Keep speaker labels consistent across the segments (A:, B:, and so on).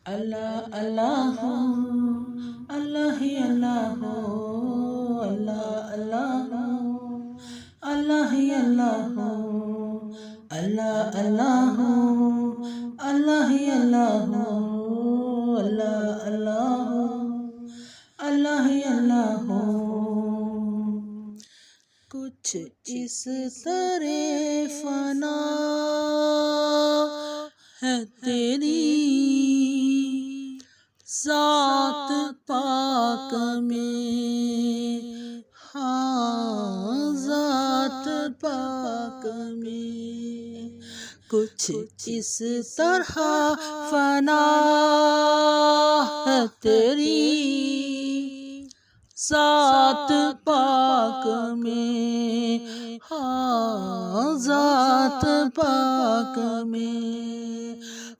A: اللہ اللہ ہو، اللہ ہی اللہ ہو، اللہ اللہ ہو، اللہ ہی اللہ ہو، اللہ اللہ ہو، اللہ ہی اللہ ہو، اللہ اللہ ہو، اللہ ہی اللہ ہو۔ کچھ اس طرح فنا ہے تیری ذات پاک میں، ہاں ذات پاک میں کچھ اس طرح فنا ہے تیری ذات پاک میں، ہاں ذات پاک میں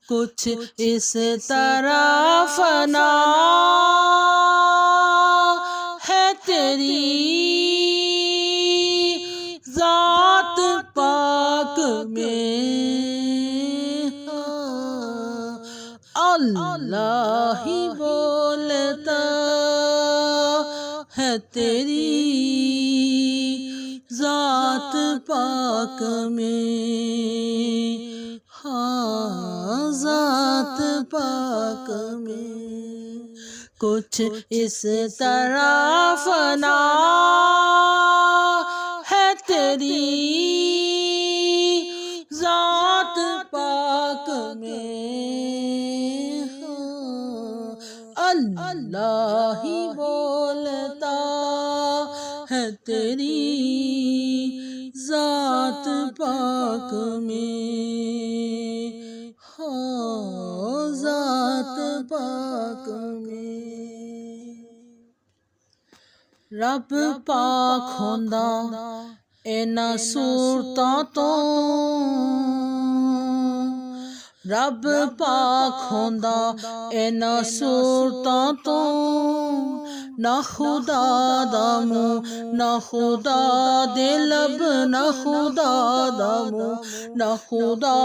A: کچھ اس طرح فنا ہے تیری ذات پاک میں، اللہ ہی بولتا ہے تیری ذات پاک میں، ہاں ذات پاک میں کچھ اس طرح فنا ہے تیری ذات پاک میں، اللہ ہی بولتا ہے تیری ذات پاک میں، ہاں ذات پاک میں رب پاک ہوندا اینا صورتاں تو، رب پاک ہوندا اینا صورتاں تو، نہ خدا دا منہ نہ خدا دے لب، نہ خدا دا منہ نہ خدا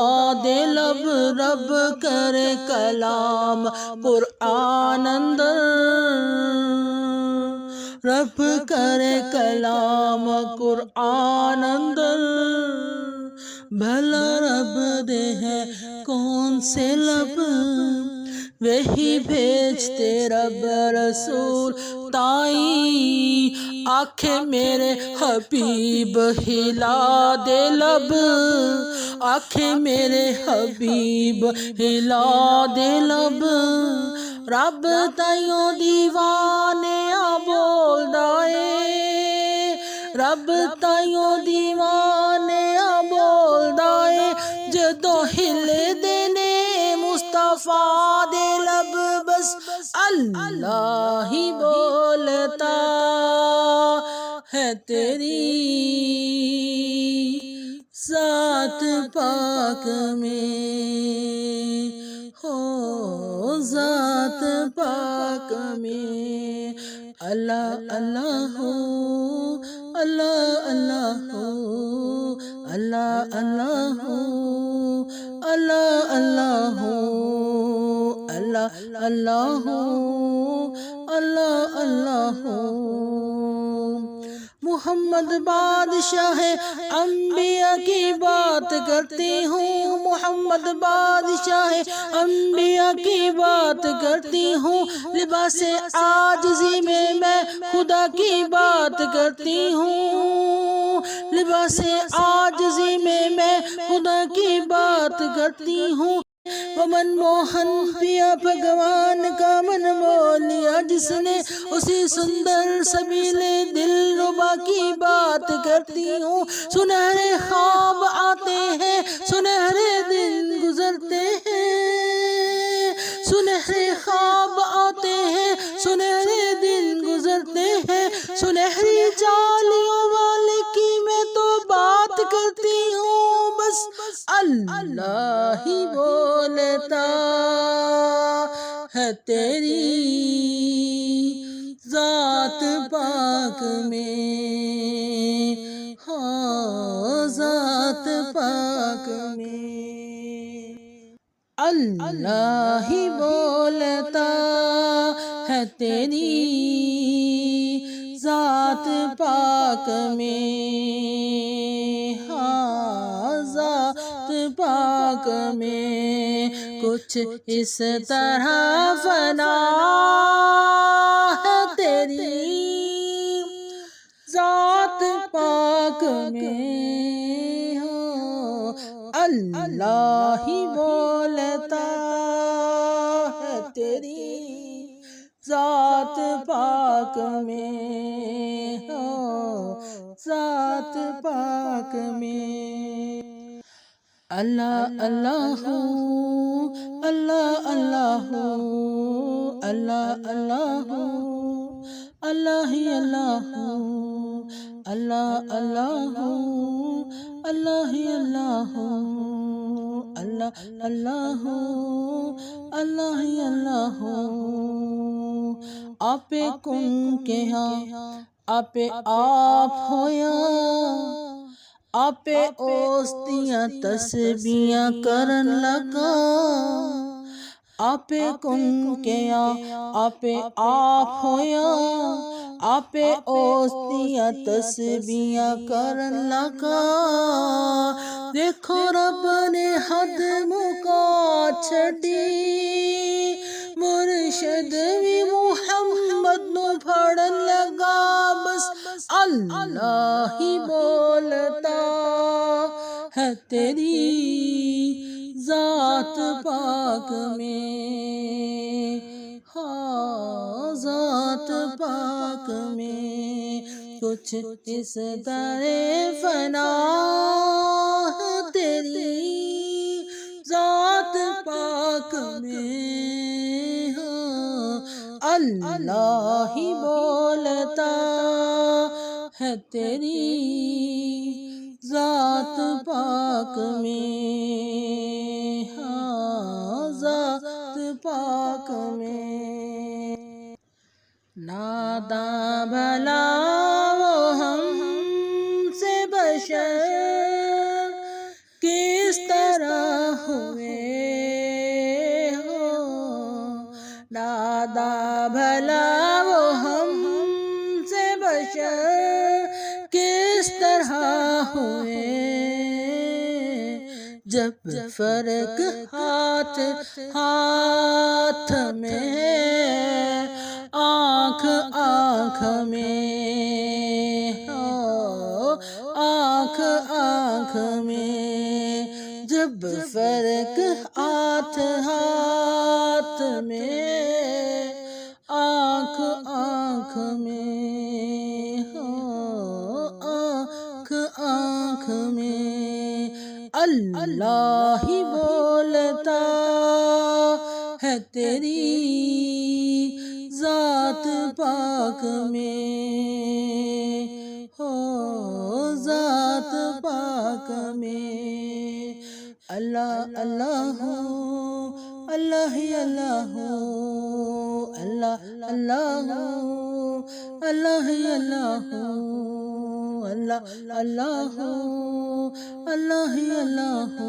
A: دے لب، رب کرے کلام قرآن اندر، رب کرے کلام قرآن اندر، بھلا رب دے ہے کون سے لب، وہی بھیجتے رب رسول تائیں، آنکھیں میرے حبیب ہلا دے لب، آنکھیں میرے حبیب ہلا دے لب، رب تائیوں دیوانے بول دائے، رب تائیوں دیوانے بول دائے، جدوں ہلے دینے مصطفیٰ دے لب، بس اللہ ہی بولتا ہے تیری ذات پاک میں، ہو ذات پاک میں اللہ اللہ ہو، اللہ اللہ ہو، اللہ اللہ ہو، اللہ اللہ ہو، اللہ اللہ ہو، اللہ اللہ ہو۔ محمد بادشاہ انبیاء کی بات کرتی ہوں، محمد بادشاہ انبیاء کی بات کرتی ہوں، لباس عاجزی میں میں خدا کی بات کرتی ہوں، لباس عاجزی میں میں خدا کی بات کرتی ہوں، ومن موہن پیا بھگوان کا من مول لیا جس نے، اسی سندر سبیل دل ربا کی بات کرتی ہوں، سنہرے خواب آتے ہیں سنہرے دن گزرتے ہیں، سنہرے خواب آتے ہیں سنہرے دن گزرتے ہیں، سنہری جالیوں والے کی میں تو بات کرتی ہوں، بس اللہ ہی بولتا ہے تیری ذات پاک میں، ہاں ذات پاک میں اللہ ہی بولتا ہے تیری ذات پاک میں، ہاں ذات پاک میں کچھ اس طرح فنا ہے تیری ذات پاک میں، ہو اللہ ہی بولتا ہے تیری ذات پاک میں، ہو ذات پاک میں۔ اللہ اللہ اللہ اللہ اللہ اللہ اللہ ہی اللہ اللہ اللہ اللہ ہی اللہ اللہ اللہ اللہ ہی اللہ۔ آپ کن کے ہاں آپ آپ ہویا، آپ اوستیاں تسبیحاں کرن لگا، آپ کن کے آپ آپ ہویا، آپ اوستیاں تسبیحاں کرن لگا، دیکھو رب نے حد مکا چھڈی، مرشد بھی محمد نو پھڑن لگا، بس اللہ ہی بولتا ہے تیری ذات پاک میں، ہاں ذات پاک میں کچھ اس طرح فنا ہے تیری ذات پاک میں، ہاں اللہ ہی بولتا ہے تیری ذات پاک میں، ہاں ذات پاک میں۔ ناداں بھلا وہ ہم سے بشر کس طرح ہوئے ہو، ناداں بھلا وہ ہم سے بشر کس طرح ہوئے، جب فرق ہاتھ ہاتھ میں ہے، آنکھ آنکھ میں، ہو آنکھ آنکھ میں، جب فرق ہاتھ ہاتھ میں، آنکھ آنکھ میں، ہو آنکھ آنکھ میں، اللہ ہی بولتا ہے تیری ذات پاک میں، ہو ذات پاک میں۔ اللہ اللہ اللہ ہی اللہ اللہ اللہ اللہ ہی اللہ اللہ اللہ اللہ ہی اللہ۔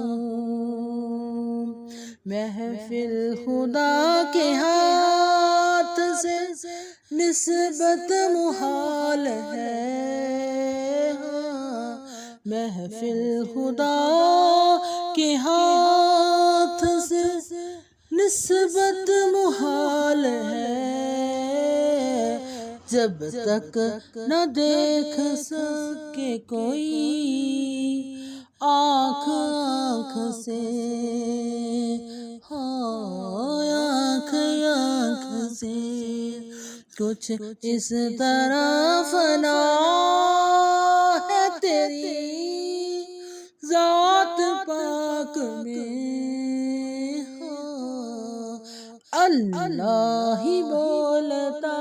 A: محفل خدا کے ہاتھ سے نسبت محال ہے، محفل خدا کے ہاتھ سے نسبت محال ہے، جب تک نہ دیکھ سکے کوئی آنکھ آنکھ سے، ہاں آنکھ آنکھ سے کچھ اس طرح فنا ہے تیری ذات پاک میں، ہاں اللہ ہی بولتا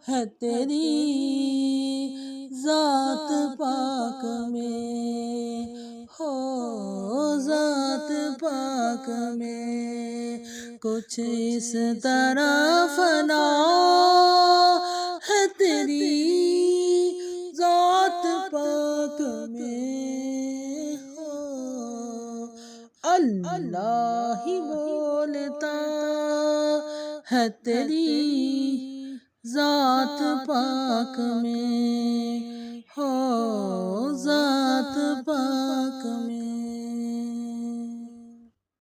A: ہے تیری ذات پاک میں، ہو ذات پاک میں کچھ اس طرح فنا ہے تیری ذات پاک میں، ہو اللہ ہی بولتا ہے تیری ذات پاک میں، ہو ذات پاک